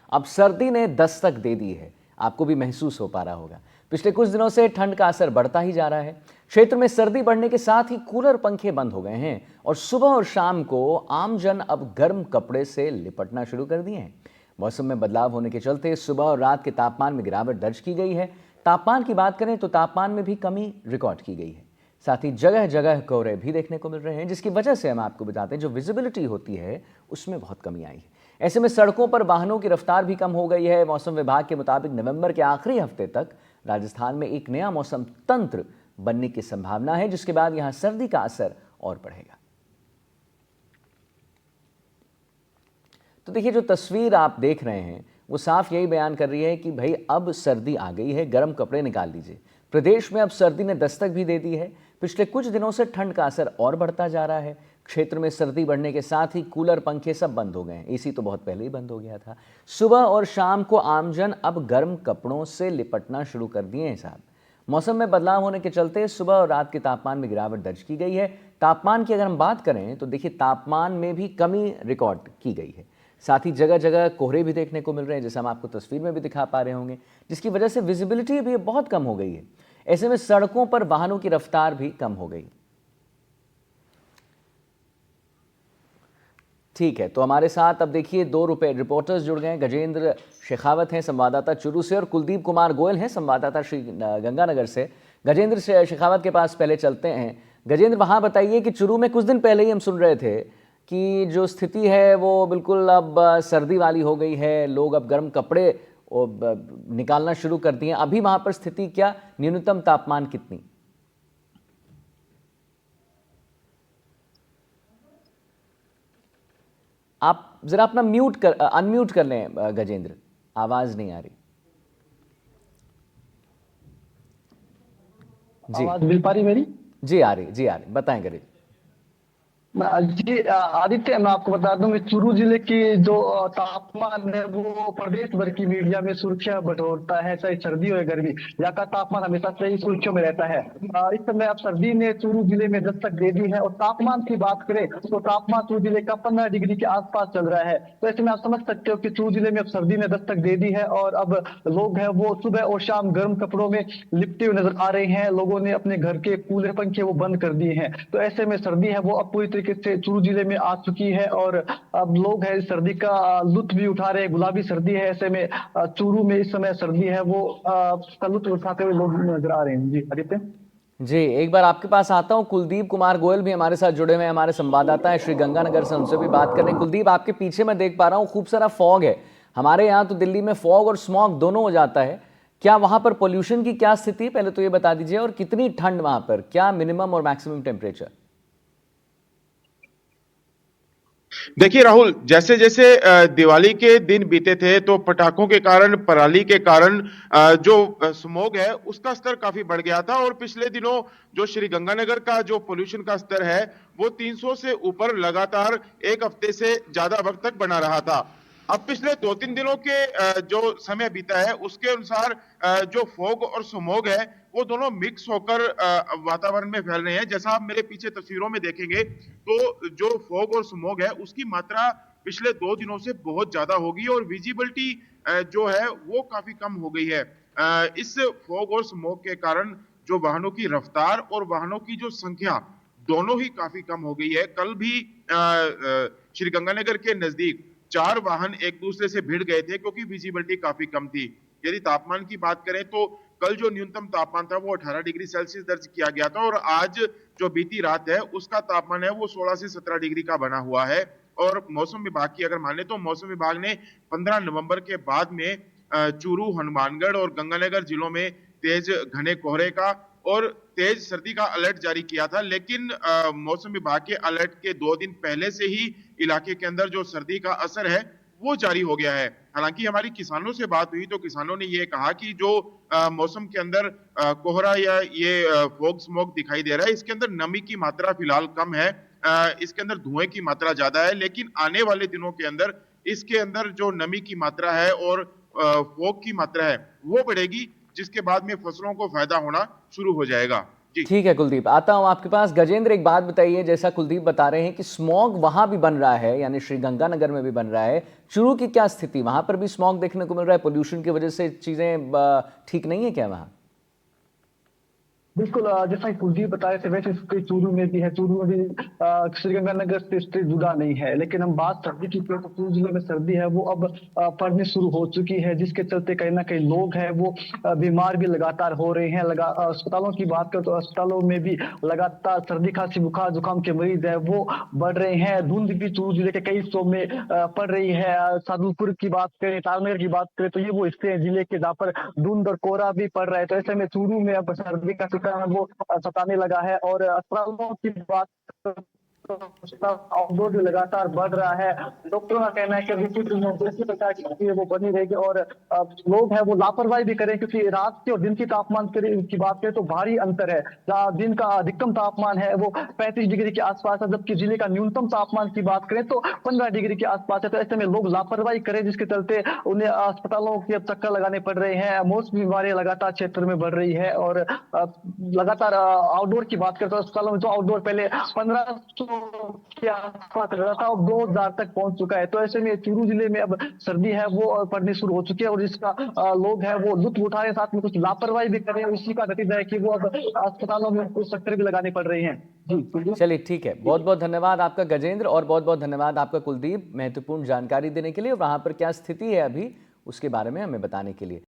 अब सर्दी ने दस्तक दे दी है, आपको भी महसूस हो पा रहा होगा। पिछले कुछ दिनों से ठंड का असर बढ़ता ही जा रहा है। क्षेत्र में सर्दी बढ़ने के साथ ही कूलर पंखे बंद हो गए हैं और सुबह और शाम को आमजन अब गर्म कपड़े से लिपटना शुरू कर दिए हैं। मौसम में बदलाव होने के चलते सुबह और रात के तापमान में गिरावट दर्ज की गई है। तापमान की बात करें तो तापमान में भी कमी रिकॉर्ड की गई है। साथ ही जगह जगह कोहरे भी देखने को मिल रहे हैं, जिसकी वजह से हम आपको बताते हैं जो विजिबिलिटी होती है उसमें बहुत कमी आई है। ऐसे में सड़कों पर वाहनों की रफ्तार भी कम हो गई है। मौसम विभाग के मुताबिक नवंबर के आखिरी हफ्ते तक राजस्थान में एक नया मौसम तंत्र बनने की संभावना है, जिसके बाद यहां सर्दी का असर और बढ़ेगा। तो देखिए, जो तस्वीर आप देख रहे हैं वो साफ यही बयान कर रही है कि भाई अब सर्दी आ गई है, गर्म कपड़े निकाल लीजिए। प्रदेश में अब सर्दी ने दस्तक भी दे दी है। पिछले कुछ दिनों से ठंड का असर और बढ़ता जा रहा है। क्षेत्र में सर्दी बढ़ने के साथ ही कूलर पंखे सब बंद हो गए हैं। एसी तो बहुत पहले ही बंद हो गया था। सुबह और शाम को आमजन अब गर्म कपड़ों से लिपटना शुरू कर दिए हैं साहब। मौसम में बदलाव होने के चलते सुबह और रात के तापमान में गिरावट दर्ज की गई है। तापमान की अगर हम बात करें तो देखिए, तापमान में भी कमी रिकॉर्ड की गई है। साथ ही जगह जगह कोहरे भी देखने को मिल रहे हैं, जैसे हम आपको तस्वीर में भी दिखा पा रहे होंगे, जिसकी वजह से विजिबिलिटी भी बहुत कम हो गई है। ऐसे में सड़कों पर वाहनों की रफ्तार भी कम हो गई। ठीक है, तो हमारे साथ अब देखिए दो रिपोर्टर्स जुड़ गए हैं। गजेंद्र शेखावत हैं संवाददाता चुरू से और कुलदीप कुमार गोयल हैं संवाददाता श्री गंगानगर से। गजेंद्र शेखावत के पास पहले चलते हैं। गजेंद्र, वहां बताइए कि चुरू में कुछ दिन पहले ही हम सुन रहे थे कि जो स्थिति है वो बिल्कुल अब सर्दी वाली हो गई है, लोग अब गर्म कपड़े निकालना शुरू कर दिए। अभी वहां पर स्थिति क्या, न्यूनतम तापमान कितनी? आप जरा अपना अनम्यूट कर लें गजेंद्र, आवाज नहीं आ रही। जी आवाज मिल पा रही मेरी? जी आ रही, बताएं गरीब। जी आदित्य, मैं आपको बता दूं कि चूरू जिले की जो तापमान है वो प्रदेश भर की मीडिया में सुर्खियां बटोरता है, चाहे सर्दी हो या गर्मी। यहाँ का तापमान हमेशा से ही सुर्खियों में रहता है। इस समय अब सर्दी ने चूरू जिले में दस्तक दे दी है और तापमान की बात करें तो तापमान चूरू जिले का 15 डिग्री के आसपास चल रहा है। तो ऐसे में आप समझ सकते हो कि चूरू जिले में अब सर्दी ने दस्तक दे दी है और अब लोग हैं वो सुबह और शाम गर्म कपड़ों में लिपटे हुए नजर आ रहे हैं। लोगों ने अपने घर के कूलर पंखे वो बंद कर दिए हैं। तो ऐसे में सर्दी है वो अब पूरी तरीके से चूरू जिले में आ चुकी है और अब लोग है इस सर्दी का लुत्फ भी उठा रहे हैं। गुलाबी सर्दी है, ऐसे में चूरू में इस समय सर्दी है वो का लुत्फ उठाते हुए लोग नजर आ रहे हैं। जी आदित्य। जी, एक बार आपके पास आता हूं। कुलदीप कुमार गोयल भी हमारे साथ जुड़े हुए हैं, हमारे संवाददाता हैं श्री गंगानगर से, उनसे भी बात कर लें। कुलदीप, आपके पीछे मैं देख पा रहा हूं खूब सारा फॉग है। हमारे यहाँ तो दिल्ली में फॉग और स्मॉग दोनों हो जाता है। क्या वहां पर पोल्यूशन की क्या स्थिति है, पहले तो ये बता दीजिए, और कितनी ठंड वहां पर, क्या मिनिमम और मैक्सिमम टेम्परेचर? देखिए राहुल, जैसे जैसे दिवाली के दिन बीते थे तो पटाखों के कारण, पराली के कारण जो स्मोग है उसका स्तर काफी बढ़ गया था और पिछले दिनों जो श्री गंगानगर का जो पोल्यूशन का स्तर है वो 300 से ऊपर लगातार एक हफ्ते से ज्यादा वक्त तक बना रहा था। अब पिछले 2-3 दिनों के जो समय बीता है उसके अनुसार जो फॉग और स्मोग है वो दोनों मिक्स होकर वातावरण में फैल रहे हैं। जैसा आप मेरे पीछे तस्वीरों में देखेंगे तो जो फॉग और स्मोग है उसकी मात्रा पिछले 2 दिनों से बहुत ज्यादा होगी और विजिबिलिटी जो है वो काफी कम हो गई है। इस फॉग और स्मोग के कारण जो वाहनों की रफ्तार और वाहनों की जो संख्या दोनों ही काफी कम हो गई है। कल भी श्री गंगानगर के नजदीक 4 वाहन एक दूसरे से भिड़ गए थे क्योंकि विजिबिलिटी काफी कम थी। यदि तापमान की बात करें तो कल जो न्यूनतम तापमान था वो 18 डिग्री सेल्सियस दर्ज किया गया था और आज जो बीती रात है उसका तापमान है वो 16 से 17 डिग्री का बना हुआ है। और मौसम विभाग की अगर माने तो मौसम विभाग ने 15 नवंबर के बाद में चूरू, हनुमानगढ़ और गंगानगर जिलों में तेज घने कोहरे का और तेज सर्दी का अलर्ट जारी किया था। लेकिन मौसम विभाग के अलर्ट के 2 दिन पहले से ही इलाके के अंदर जो सर्दी का असर है वो जारी हो गया है। हालांकि हमारी किसानों से बात हुई तो किसानों ने ये कहा कि जो मौसम के अंदर कोहरा या ये फॉग स्मोक दिखाई दे रहा है इसके अंदर नमी की मात्रा फिलहाल कम है, इसके अंदर धुएं की मात्रा ज्यादा है, लेकिन आने वाले दिनों के अंदर इसके अंदर जो नमी की मात्रा है और फॉग की मात्रा है वो बढ़ेगी, जिसके बाद में फसलों को फायदा होना शुरू हो जाएगा। जी। ठीक है कुलदीप, आता हूं आपके पास। गजेंद्र, एक बात बताइए, जैसा कुलदीप बता रहे हैं कि स्मॉग वहां भी बन रहा है, यानी श्रीगंगानगर में भी बन रहा है, चुरू की क्या स्थिति? वहां पर भी स्मॉग देखने को मिल रहा है, पोल्यूशन की वजह से चीजें ठीक नहीं है क्या वहां? बिल्कुल, जैसा कि कुलदीप बताए थे वैसे इसके चूरू में भी है। चूरू में भी श्रीगंगानगर से इससे जुड़ा नहीं है। लेकिन हम बात सर्दी की करें तो चूरू जिले में सर्दी है वो अब पड़नी शुरू हो चुकी है, जिसके चलते कहीं ना कहीं लोग हैं वो बीमार भी लगातार हो रहे हैं। अस्पतालों की बात करें तो अस्पतालों में भी लगातार सर्दी खांसी बुखार जुकाम के मरीज है वो बढ़ रहे हैं। धुंध भी चूरू जिले के कई हिस्सों में पड़ रही है। सादुलपुर की बात करें, तारनगर की बात करें तो ये वो हिस्से हैं जिले के जहाँ पर धुंध और कोहरा भी पड़ रहा है। तो ऐसे में चूरू में अब सर्दी का शिकार वो सताने लगा है। और अस्पतालों की बात आउटडोर भी लगातार बढ़ रहा है। डॉक्टरों का कहना है कि इसी प्रकार की स्थिति है वो बनी रहेगी। और लोग हैं वो लापरवाही भी करें, क्योंकि रात के और दिन की तापमान की बात करें तो भारी अंतर है। जहाँ दिन का अधिकतम तापमान है वो 35 डिग्री के आसपास है, जबकि जिले का न्यूनतम तापमान की बात करें तो 15 डिग्री के आसपास है। तो ऐसे में लोग लापरवाही करें, जिसके चलते उन्हें अस्पतालों के अब चक्कर लगाने पड़ रहे हैं। मौसमी बीमारियां लगातार क्षेत्र में बढ़ रही है। और लगातार आउटडोर की बात करें तो अस्पतालों में तो आउटडोर पहले 1500 के आसपास रहा था, अब 2000 तक पहुंच चुका है। तो ऐसे में चूरू जिले में अब सर्दी है वो पड़नी शुरू हो चुकी है, और जिसका लोग है वो लुत्फ उठा रहे हैं, साथ में कुछ लापरवाही भी कर रहे हैं। उसी का नतीजा है कि वो अब अस्पतालों में कुछ चक्कर भी लगाने पड़ रहे हैं। जी चलिए ठीक है, बहुत बहुत धन्यवाद आपका गजेंद्र, और बहुत बहुत धन्यवाद आपका कुलदीप, महत्वपूर्ण जानकारी देने के लिए, और वहां पर क्या स्थिति है अभी उसके बारे में हमें बताने के लिए।